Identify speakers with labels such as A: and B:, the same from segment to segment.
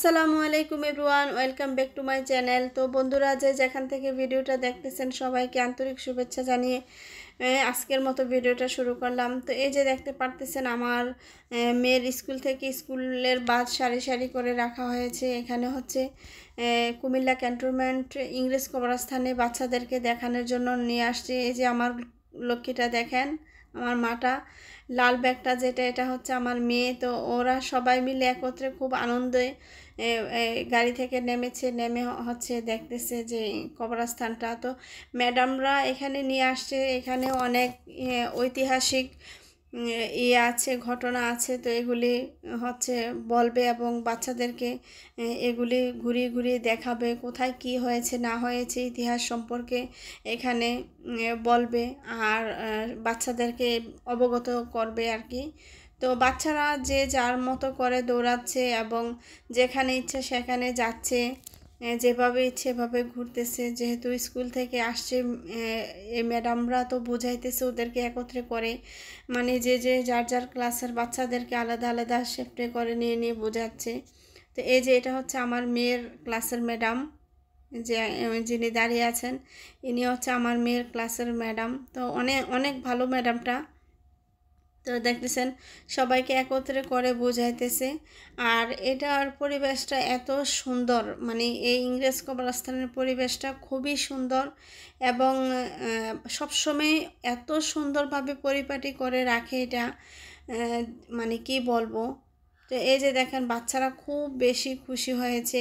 A: আসসালামু আলাইকুম everyone, welcome back to my channel. তো বন্ধুরা, যে যেখান থেকে ভিডিওটা দেখতেছেন সবাইকে আন্তরিক শুভেচ্ছা জানিয়ে আজকের মতো ভিডিওটা শুরু করলাম। তো এই যে দেখতে পারতেছেন আমার মেয়ের স্কুল থেকে স্কুলের বাস সারি সারি করে রাখা হয়েছে। এখানে হচ্ছে কুমিল্লা ক্যান্টনমেন্ট ইংরেজ কবরস্থানে বাচ্চাদেরকে দেখানোর জন্য নিয়ে আসছে। এই যে আমার লক্ষ্মীটা দেখেন, আমার মাটা লাল ব্যাগটা যেটা, এটা হচ্ছে আমার মেয়ে। তো ওরা সবাই মিলে একত্রে খুব আনন্দে গাড়ি থেকে নেমেছে, নেমে হচ্ছে দেখতেছে যে কবরস্থানটা। তো ম্যাডামরা এখানে নিয়ে আসছে, এখানে অনেক ঐতিহাসিক ইয়ে আছে, ঘটনা আছে। তো এগুলি হচ্ছে বলবে এবং বাচ্চাদেরকে এগুলি ঘুরিয়ে ঘুরিয়ে দেখাবে, কোথায় কি হয়েছে না হয়েছে ইতিহাস সম্পর্কে এখানে বলবে আর বাচ্চাদেরকে অবগত করবে আর কি। তো বাচ্চারা যে যার মতো করে দৌড়াচ্ছে এবং যেখানে ইচ্ছে সেখানে যাচ্ছে, যেভাবে ইচ্ছে এভাবে ঘুরতেছে। যেহেতু স্কুল থেকে আসছে, এই ম্যাডামরা তো বোঝাইতেছে ওদেরকে একত্রে করে, মানে যে যে যার যার ক্লাসের বাচ্চাদেরকে আলাদা আলাদা শিফটে করে নিয়ে নিয়ে বোঝাচ্ছে। তো এই যে এটা হচ্ছে আমার মেয়ের ক্লাসের ম্যাডাম, যে যিনি দাঁড়িয়ে আছেন ইনি হচ্ছে আমার মেয়ের ক্লাসের ম্যাডাম। তো অনেক অনেক ভালো ম্যাডামটা। তো দেখতেছেন সবাইকে একত্রে করে বোঝাইতেছে। আর এটার পরিবেশটা এত সুন্দর, মানে এই ইংরেজ কবরস্থানের পরিবেশটা খুবই সুন্দর এবং সবসময় এত সুন্দরভাবে পরিপাটি করে রাখে এটা, মানে কি বলবো। তো এই যে দেখেন বাচ্চারা খুব বেশি খুশি হয়েছে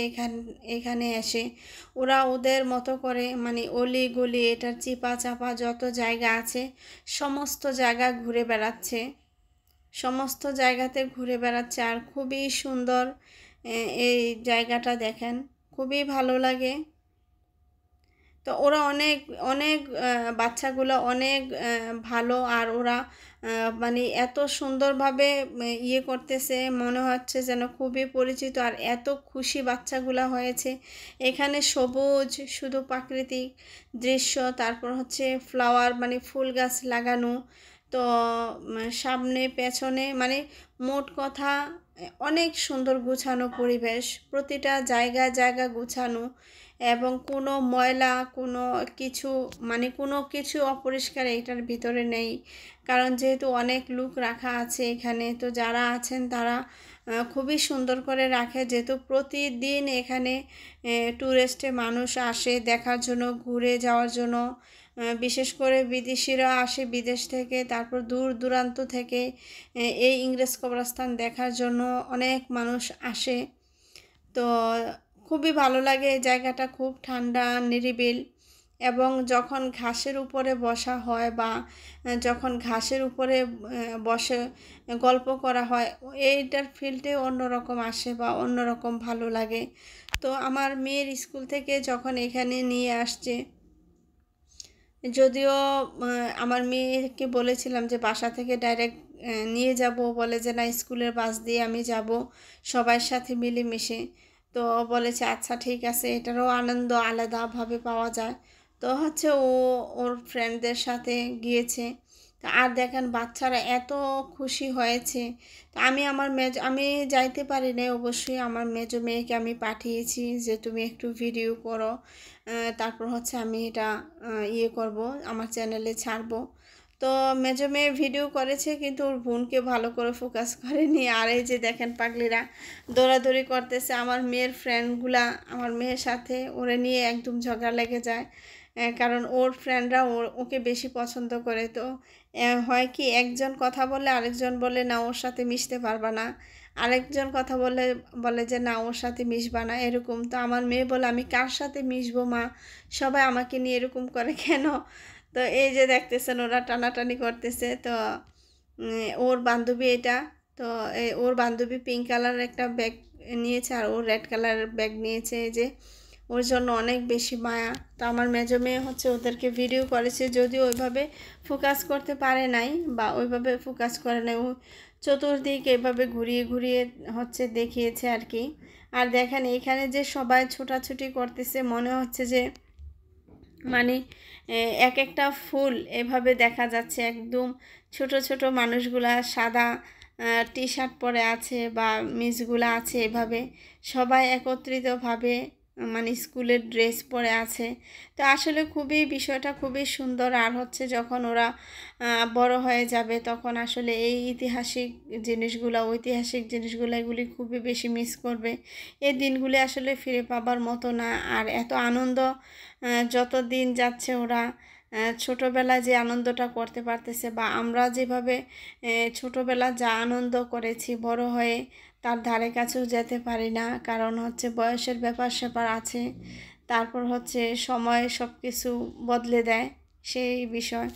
A: এখানে এসে। ওরা ওদের মতো করে, মানে অলি গলি এটার চিপা চাপা যত জায়গা আছে সমস্ত জায়গা ঘুরে বেড়াচ্ছে, সমস্ত জায়গাতে ঘুরে বেড়াচ্ছে। আর খুবই সুন্দর এই জায়গাটা দেখেন, খুবই ভালো লাগে। তো ওরা অনেক অনেক বাচ্চাগুলো অনেক ভালো। আর ওরা মানে এত সুন্দরভাবে ইয়ে করতেছে, মনে হচ্ছে যেন খুবই পরিচিত। আর এত খুশি বাচ্চাগুলো হয়েছে। এখানে সবুজ শুধু প্রাকৃতিক দৃশ্য, তারপর হচ্ছে ফ্লাওয়ার মানে ফুল গাছ লাগানো। তো সামনে পেছনে মানে মোট কথা অনেক সুন্দর গুছানো পরিবেশ, প্রতিটা জায়গা জায়গা গুছানো এবং কোনো ময়লা কোনো কিছু, মানে কোনো কিছু অপরিষ্কার এটার ভিতরে নেই। কারণ যেহেতু অনেক লোক রাখা আছে এখানে, তো যারা আছেন তারা খুবই সুন্দর করে রাখে। যেহেতু প্রতিদিন এখানে ট্যুরিস্টে মানুষ আসে দেখার জন্য, ঘুরে যাওয়ার জন্য। বিশেষ করে বিদেশিরা আসে বিদেশ থেকে, তারপর দূর দূরান্ত থেকে এই ইংরেজ কবরস্থান দেখার জন্য অনেক মানুষ আসে। তো খুবই ভালো লাগে এই জায়গাটা, খুব ঠান্ডা নিরিবিল। এবং যখন ঘাসের উপরে বসা হয় বা যখন ঘাসের উপরে বসে গল্প করা হয়, এইটার ফিলটাই অন্যরকম আসে বা অন্যরকম ভালো লাগে। তো আমার মেয়ের স্কুল থেকে যখন এখানে নিয়ে আসছে, যদিও আমার মেয়েকে বলেছিলাম যে বাসা থেকে ডাইরেক্ট নিয়ে যাব, বলে যে না স্কুলের বাস দিয়ে আমি যাব সবার সাথে মিলেমিশে। তো বলেছে আচ্ছা ঠিক আছে, এটারও আনন্দ আলাদাভাবে পাওয়া যায়। তো হচ্ছে ও ওর ফ্রেন্ডদের সাথে গিয়েছে। তো আর দেখেন বাচ্চারা এত খুশি হয়েছে। তো আমি যাইতে পারি না, অবশ্যই আমার মেজো মেয়েকে আমি পাঠিয়েছি যে তুমি একটু ভিডিও করো, তারপর হচ্ছে আমি এটা ইয়ে করব, আমার চ্যানেলে ছাড়বো। তো মেজো মেয়ে ভিডিও করেছে কিন্তু ওর বোনকে ভালো করে ফোকাস করেনি। আর এই যে দেখেন পাগলিরা দৌড়াদৌড়ি করতেছে। আমার মেয়ের ফ্রেন্ডগুলা আমার মেয়ের সাথে ওরে নিয়ে একদম ঝগড়া লেগে যায়, কারণ ওর ফ্রেন্ডরা ওকে বেশি পছন্দ করে। তো হয় কি, একজন কথা বললে আরেকজন বলে না ওর সাথে মিশতে পারবা না, আরেকজন কথা বললে বলে যে না ওর সাথে মিশবা না, এরকম। তো আমার মেয়ে বলে আমি কার সাথে মিশবো মা, সবাই আমাকে নিয়ে এরকম করে কেন। তো এই যে দেখতেছেন ওরা টানাটানি করতেছে। তো ওর বান্ধবী এটা, তো ওর বান্ধবী পিঙ্ক কালারের একটা ব্যাগ নিয়েছে আর ও রেড কালারের ব্যাগ নিয়েছে। এই যে ওর জন্য অনেক বেশি মায়া। তো আমার মেজো মেয়ে হচ্ছে ওদেরকে ভিডিও করেছে, যদিও ওইভাবে ফোকাস করতে পারে নাই বা ওইভাবে ফোকাস করে নাই, ও চতুর্দিক এভাবে ঘুরিয়ে ঘুরিয়ে হচ্ছে দেখিয়েছে আর কি। আর দেখেন এখানে যে সবাই ছোটাছুটি করতেছে, মনে হচ্ছে যে মানে এক একটা ফুল এভাবে দেখা যাচ্ছে, একদম ছোট ছোট মানুষগুলা সাদা টি শার্ট পরে আছে বা মিসগুলো আছে, এভাবে সবাই একত্রিতভাবে মানে স্কুলের ড্রেস পরে আছে। তো আসলে বিষয়টা খুবই সুন্দর। আর হচ্ছে যখন ওরা বড় হয়ে যাবে তখন আসলে এই ঐতিহাসিক জিনিসগুলো এগুলি খুবই বেশি মিস করবে। এই দিনগুলি আসলে ফিরে পাবার মতো না। আর এত আনন্দ যত দিন যাচ্ছে ওরা ছোটোবেলায় যে আনন্দটা করতে পারতেছে বা আমরা যেভাবে ছোটোবেলা যা আনন্দ করেছি বড় হয়ে তার ধারে কাছেও যেতে পারি না, কারণ হচ্ছে বয়সের ব্যাপার স্যাপার আছে। তারপর হচ্ছে সময় সব কিছু বদলে দেয় সেই বিষয়।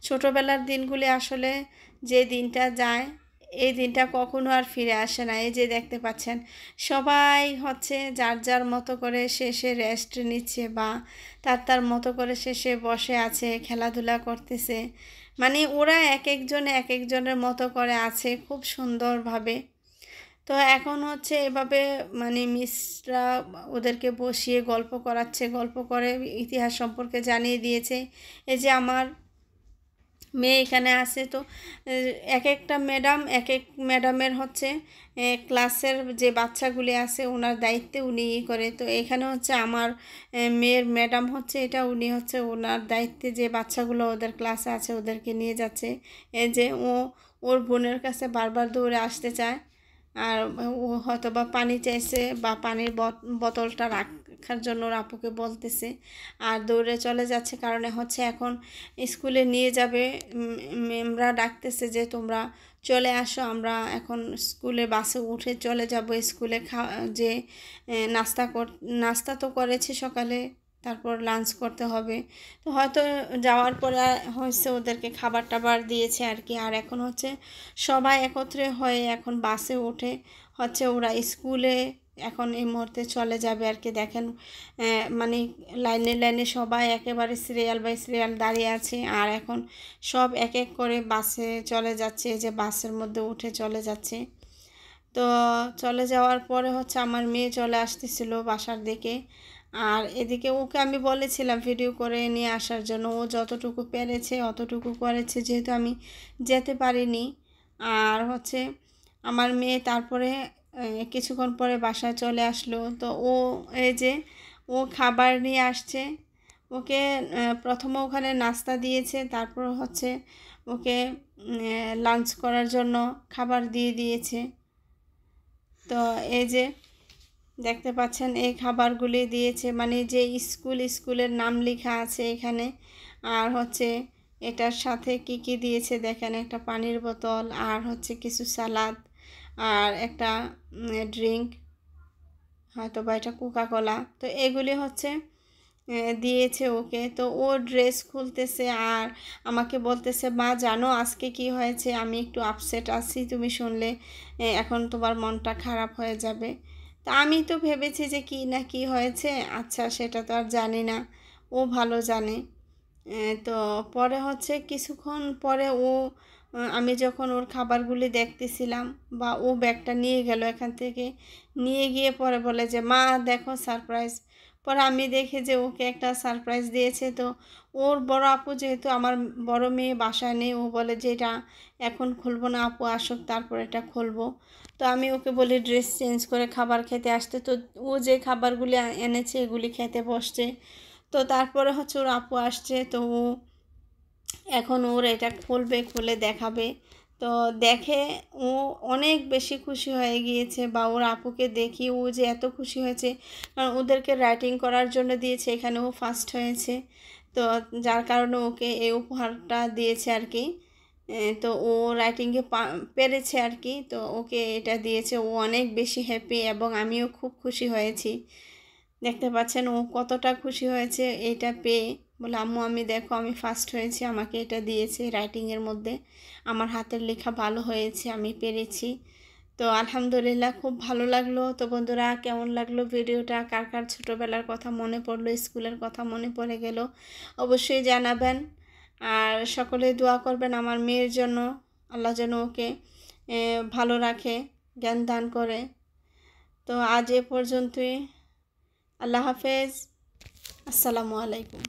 A: ছোটোবেলার দিনগুলি আসলে যে দিনটা যায় এই দিনটা কখনো আর ফিরে আসে না। এই যে দেখতে পাচ্ছেন সবাই হচ্ছে যার যার মতো করে শেষে রেস্ট নিচ্ছে বা তার মতো করে শেষে বসে আছে, খেলাধুলা করতেছে। মানে ওরা এক একজনের মতো করে আছে খুব সুন্দরভাবে। তো এখন হচ্ছে এভাবে মানে মিসরা ওদেরকে বসিয়ে গল্প করাচ্ছে, গল্প করে ইতিহাস সম্পর্কে জানিয়ে দিয়েছে। এই যে আমার মেয়ে এখানে আছে। তো এক একটা ম্যাডামের হচ্ছে ক্লাসের যে বাচ্চাগুলি আছে ওনার দায়িত্বে উনি করে। তো এখানে হচ্ছে আমার মেয়ের ম্যাডাম হচ্ছে এটা, উনি হচ্ছে ওনার দায়িত্বে যে বাচ্চাগুলো ওদের ক্লাসে আছে ওদেরকে নিয়ে যাচ্ছে। এই যে ওর বোনের কাছে বারবার দৌড়ে আসতে চায়, আর ও হয়তো বা পানি চাইছে বা পানির বোতলটা রাখার জন্য ওর আপুকে বলতেছে, আর দৌড়ে চলে যাচ্ছে। কারণে হচ্ছে এখন স্কুলে নিয়ে যাবে, ম্যামরা ডাকতেছে যে তোমরা চলে আসো, আমরা এখন স্কুলে বাসে উঠে চলে যাব স্কুলে। যে নাস্তা তো করেছি সকালে, তারপর লাঞ্চ করতে হবে। তো হয়তো যাওয়ার পরে হচ্ছে ওদেরকে খাবার টাবার দিয়েছে আর কি। আর এখন হচ্ছে সবাই একত্রে হয়ে এখন বাসে উঠে হচ্ছে ওরা স্কুলে এখন এই মুহূর্তে চলে যাবে আর কি। দেখেন মানে লাইনে সবাই একেবারে সিরিয়াল বাই সিরিয়াল দাঁড়িয়ে আছে, আর এখন সব এক এক করে বাসে চলে যাচ্ছে। যে বাসের মধ্যে উঠে চলে যাচ্ছে। তো চলে যাওয়ার পরে হচ্ছে আমার মেয়ে চলে আসতেছিল বাসার দিকে। আর এদিকে ওকে আমি বলেছিলাম ভিডিও করে নিয়ে আসার জন্য, ও যতটুকু পেরেছে অতটুকু করেছে, যেহেতু আমি যেতে পারিনি। আর হচ্ছে আমার মেয়ে তারপরে কিছুক্ষণ পরে বাসায় চলে আসলো। তো এই যে ও খাবার নিয়ে আসছে। ওকে প্রথমে ওখানে নাস্তা দিয়েছে, তারপর হচ্ছে ওকে লাঞ্চ করার জন্য খাবার দিয়ে দিয়েছে। তো এই যে দেখতে পাচ্ছেন এই খাবারগুলি দিয়েছে, মানে যে স্কুলের নাম লেখা আছে এখানে। আর হচ্ছে এটার সাথে কি দিয়েছে দেখেন, একটা পানির বোতল, আর হচ্ছে কিছু সালাদ, আর একটা ড্রিঙ্ক, হয়তো বা এটা কোকাকোলা। তো এগুলি হচ্ছে দিয়েছে ওকে। তো ও ড্রেস খুলতেছে আর আমাকে বলতেছে, মা জানো আজকে কি হয়েছে, আমি একটু আপসেট আছি, তুমি শুনলে এখন তোমার মনটা খারাপ হয়ে যাবে। তা আমি তো ভেবেছি যে কি হয়েছে, আচ্ছা সেটা তো আর জানি না, ও ভালো জানে। তো পরে হচ্ছে কিছুক্ষণ পরে আমি যখন ওর খাবারগুলি দেখতেছিলাম বা ও ব্যাগটা নিয়ে গেল এখান থেকে, নিয়ে গিয়ে পরে বলে যে মা দেখো সারপ্রাইজ। পরে আমি দেখি যে ওকে একটা সারপ্রাইজ দিয়েছে। তো ওর বড় আপু, যেহেতু আমার বড় মেয়ে বাসায় নেই, ও বলে যে এটা এখন খুলবো না, আপু আসুক তারপর এটা খুলবো। তো আমি ওকে বলি ড্রেস চেঞ্জ করে খাবার খেতে আসতে। তো ও যে খাবারগুলি এনেছে এগুলি খেতে বসছে। তো তারপরে হচ্ছে ওর আপু আসছে। তো এখন ওর এটা খুলে দেখাবে। তো দেখে ও অনেক বেশি খুশি হয়ে গিয়েছে, বা ওর আপুকে দেখি ও যে এত খুশি হয়েছে, কারণ ওদেরকে রাইটিং করার জন্য দিয়েছে, এখানে ও ফার্স্ট হয়েছে। তো যার কারণে ওকে এই উপহারটা দিয়েছে আর কি। তো ও রাইটিংয়ে পেরেছে আর কি, তো ওকে এটা দিয়েছে। ও অনেক বেশি হ্যাপি এবং আমিও খুব খুশি হয়েছি। দেখতে পাচ্ছেন ও কতটা খুশি হয়েছে এটা পেয়ে। বলে আম্মু আমি দেখো আমি ফার্স্ট হয়েছি, আমাকে এটা দিয়েছে রাইটিংয়ের মধ্যে, আমার হাতের লেখা ভালো হয়েছে, আমি পেরেছি। তো আলহামদুলিল্লাহ খুব ভালো লাগলো। তো বন্ধুরা কেমন লাগলো ভিডিওটা, কার কার ছোটোবেলার কথা মনে পড়লো, স্কুলের কথা মনে পড়ে গেল, অবশ্যই জানাবেন। আর সকলে দোয়া করবেন আমার মেয়ের জন্য, আল্লাহ যেন ওকে ভালো রাখে, জ্ঞান দান করে। তো আজ এ পর্যন্তই। আল্লাহ হাফেজ, আসসালামু আলাইকুম।